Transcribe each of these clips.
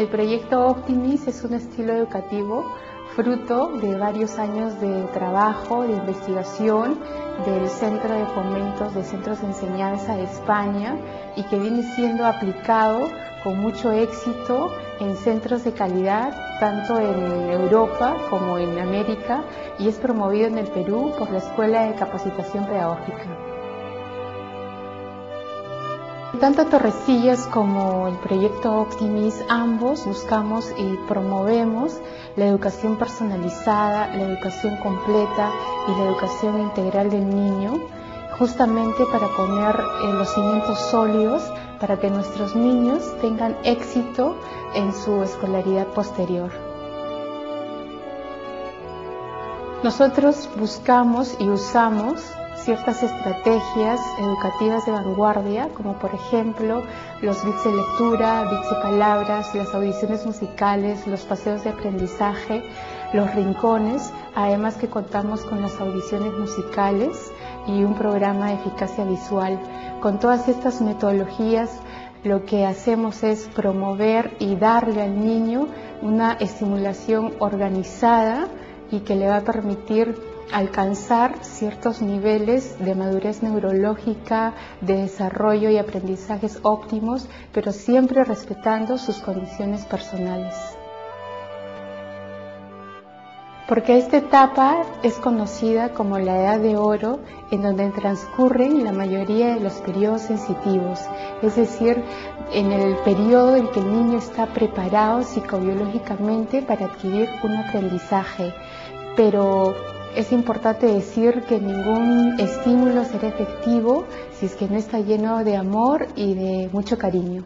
El proyecto Optimis es un estilo educativo fruto de varios años de trabajo, de investigación del Centro de Fomentos de Centros de Enseñanza de España y que viene siendo aplicado con mucho éxito en centros de calidad, tanto en Europa como en América, y es promovido en el Perú por la Escuela de Capacitación Pedagógica. Tanto Torrecillas como el proyecto Optimis, ambos buscamos y promovemos la educación personalizada, la educación completa y la educación integral del niño, justamente para poner los cimientos sólidos para que nuestros niños tengan éxito en su escolaridad posterior. Nosotros buscamos y usamos ciertas estrategias educativas de vanguardia, como por ejemplo los bits de lectura, bits de palabras, las audiciones musicales, los paseos de aprendizaje, los rincones, además que contamos con las audiciones musicales y un programa de eficacia visual. Con todas estas metodologías lo que hacemos es promover y darle al niño una estimulación organizada y que le va a permitir alcanzar ciertos niveles de madurez neurológica, de desarrollo y aprendizajes óptimos, pero siempre respetando sus condiciones personales. Porque esta etapa es conocida como la edad de oro, en donde transcurren la mayoría de los periodos sensitivos, es decir, en el periodo en que el niño está preparado psicobiológicamente para adquirir un aprendizaje. Pero es importante decir que ningún estímulo será efectivo si es que no está lleno de amor y de mucho cariño.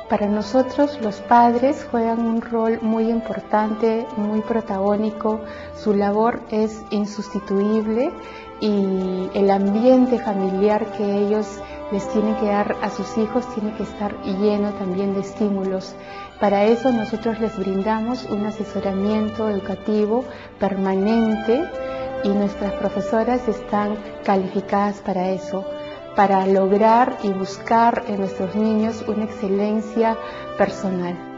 Para nosotros los padres juegan un rol muy importante, muy protagónico, su labor es insustituible y el ambiente familiar que ellos les tienen que dar a sus hijos tiene que estar lleno también de estímulos. Para eso nosotros les brindamos un asesoramiento educativo permanente y nuestras profesoras están calificadas para eso, para lograr y buscar en nuestros niños una excelencia personal.